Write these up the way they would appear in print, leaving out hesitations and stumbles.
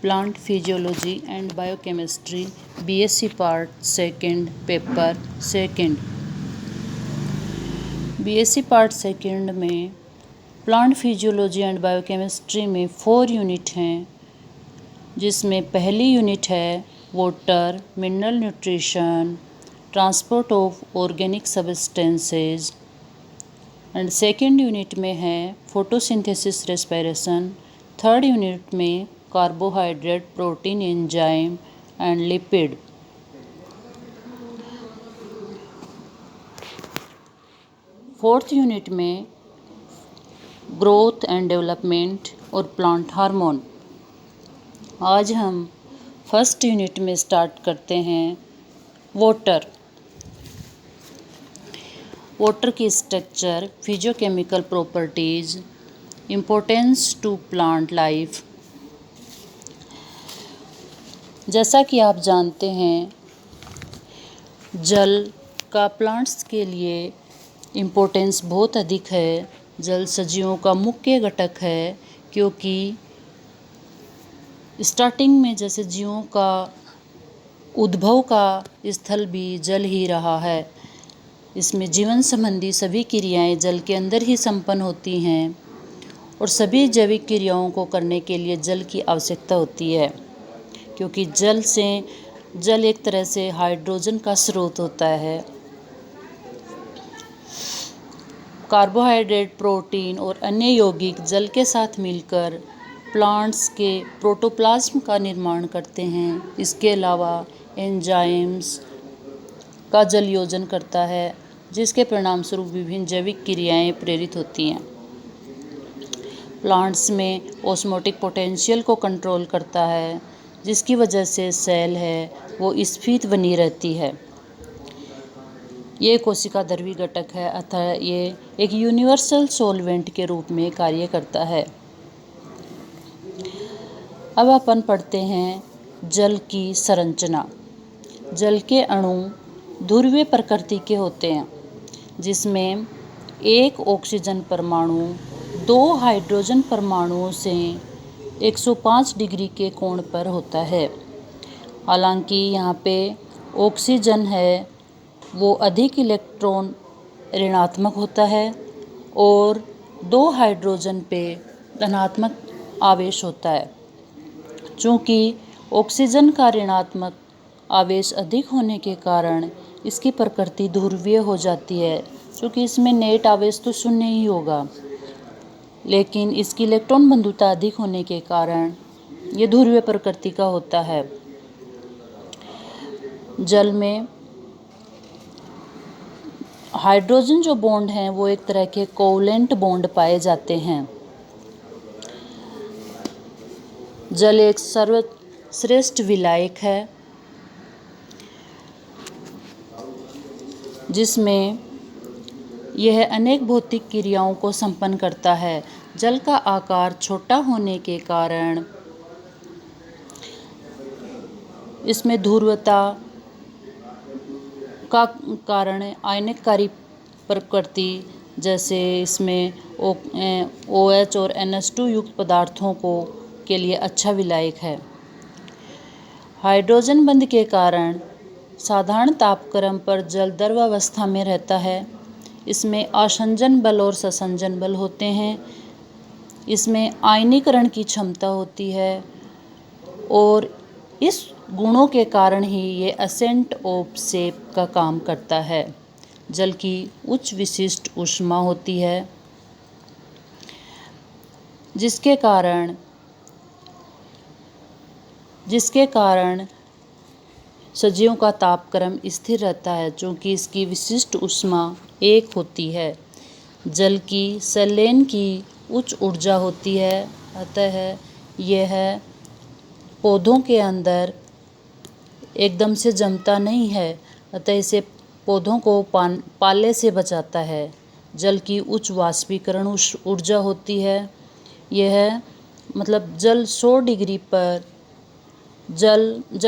Plant physiology and biochemistry BSc part second paper second. BSc part second में plant physiology and biochemistry में 4 unit हैं, जिसमें पहली unit है water, mineral nutrition, transport of organic substances and second unit में है photosynthesis respiration. Third unit में carbohydrate, protein, enzyme and lipid. Fourth unit में ग्रोथ एंड डेवलपमेंट और प्लांट हार्मोन। आज हम फर्स्ट यूनिट में स्टार्ट करते हैं वाटर। वाटर की structure, physiochemical properties, importance to plant life. जैसा कि आप जानते हैं, जल का प्लांट्स के लिए इम्पोर्टेंस बहुत अधिक है। जल सजीवों का मुख्य घटक है, क्योंकि स्टार्टिंग में जैसे जीवों का उद्भव का स्थल भी जल ही रहा है। इसमें जीवन संबंधी सभी क्रियाएं जल के अंदर ही संपन्न होती हैं और सभी जैविक क्रियाओं को करने के लिए जल की आवश्यकता होती है, क्योंकि जल एक तरह से हाइड्रोजन का स्रोत होता है। कार्बोहाइड्रेट, प्रोटीन और अन्य यौगिक जल के साथ मिलकर प्लांट्स के प्रोटोप्लाज्म का निर्माण करते हैं। इसके अलावा एंजाइम्स का जल योजन करता है, जिसके परिणाम स्वरूप विभिन्न जैविक क्रियाएं प्रेरित होती हैं। प्लांट्स में ऑस्मोटिक पोटेंशियल को कंट्रोल करता है, जिसकी वजह से सेल है वो स्फीत बनी रहती है। ये कोशिका द्रवी घटक है, अतः ये एक यूनिवर्सल सॉल्वेंट के रूप में कार्य करता है। अब अपन पढ़ते हैं जल की संरचना। जल के अणु ध्रुवीय प्रकृति के होते हैं, जिसमें एक ऑक्सीजन परमाणु 2 हाइड्रोजन परमाणुओं से 105 डिग्री के कोण पर होता है। हालांकि यहाँ पे ऑक्सीजन है वो अधिक इलेक्ट्रॉन ऋणात्मक होता है और 2 हाइड्रोजन पे धनात्मक आवेश होता है। चूँकि ऑक्सीजन का ऋणात्मक आवेश अधिक होने के कारण इसकी प्रकृति ध्रुवीय हो जाती है, क्योंकि इसमें नेट आवेश तो शून्य ही होगा, लेकिन इसकी इलेक्ट्रॉन बंधुता अधिक होने के कारण ये ध्रुवीय प्रकृति का होता है। जल में हाइड्रोजन जो बॉन्ड हैं वो एक तरह के कोवलेंट बॉन्ड पाए जाते हैं। जल एक सर्वश्रेष्ठ विलायक है, जिसमें यह अनेक भौतिक क्रियाओं को संपन्न करता है। जल का आकार छोटा होने के कारण इसमें ध्रुवता का कारण आयनिककारी प्रकृति, जैसे इसमें OH और NH2 युक्त पदार्थों के लिए अच्छा विलायक है। हाइड्रोजन बंध के कारण साधारण तापक्रम पर जल द्रवावस्था में रहता है। इसमें आसंजन बल और ससंजन बल होते हैं। इसमें आयनीकरण की क्षमता होती है और इस गुणों के कारण ही ये असेंट ऑफ शेप का काम करता है। जल की उच्च विशिष्ट ऊष्मा होती है, जिसके कारण सजीवों का तापक्रम स्थिर रहता है, क्योंकि इसकी विशिष्ट ऊष्मा 1 होती है। जल की संलयन की उच्च ऊर्जा होती है, अतः यह पौधों के अंदर एकदम से जमता नहीं है, अतः इसे पौधों को पाले से बचाता है। जल की उच्च वाष्पीकरण ऊर्जा होती है। यह मतलब जल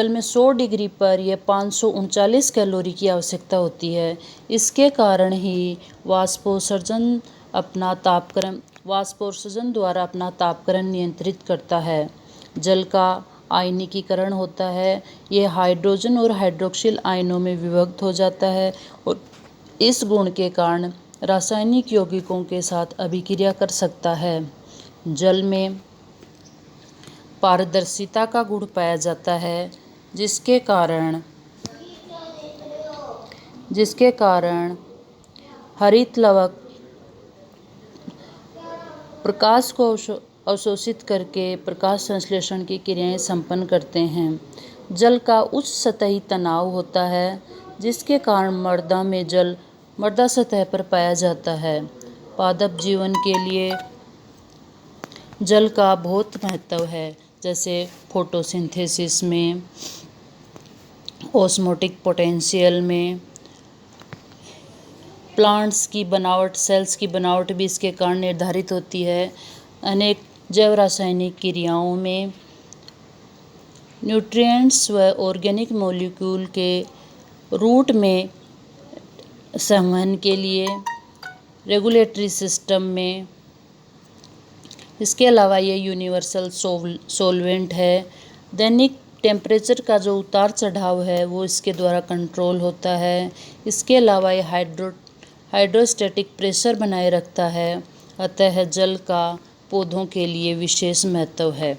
में 100 डिग्री पर यह 539 कैलोरी की आवश्यकता होती है। इसके कारण ही वाष्पोत्सर्जन द्वारा अपना तापक्रम नियंत्रित करता है। जल का आयनीकीकरण होता है। ये हाइड्रोजन और हाइड्रोक्सिल आयनों में विभक्त हो जाता है और इस गुण के कारण रासायनिक यौगिकों के साथ अभिक्रिया कर सकता है। जल में पारदर्शिता का गुण पाया जाता है, जिसके कारण हरित लवक प्रकाश को अवशोषित करके प्रकाश संश्लेषण की क्रियाएं संपन्न करते हैं। जल का उच्च सतही तनाव होता है, जिसके कारण मृदा में जल मृदा सतह पर पाया जाता है। पादप जीवन के लिए जल का बहुत महत्व है, जैसे फोटोसिंथेसिस में, ऑस्मोटिक पोटेंशियल में, प्लांट्स की बनावट, सेल्स की बनावट भी इसके कारण निर्धारित होती है। अनेक जैव रासायनिक क्रियाओं में न्यूट्रिएंट्स व ऑर्गेनिक मॉलिक्यूल के रूट में संवहन के लिए, रेगुलेटरी सिस्टम में, इसके अलावा ये यूनिवर्सल सोलवेंट है। दैनिक टेम्परेचर का जो उतार चढ़ाव है वो इसके द्वारा कंट्रोल होता है। इसके अलावा ये हाइड्रोस्टैटिक प्रेशर बनाए रखता है। अतः जल का पौधों के लिए विशेष महत्व है।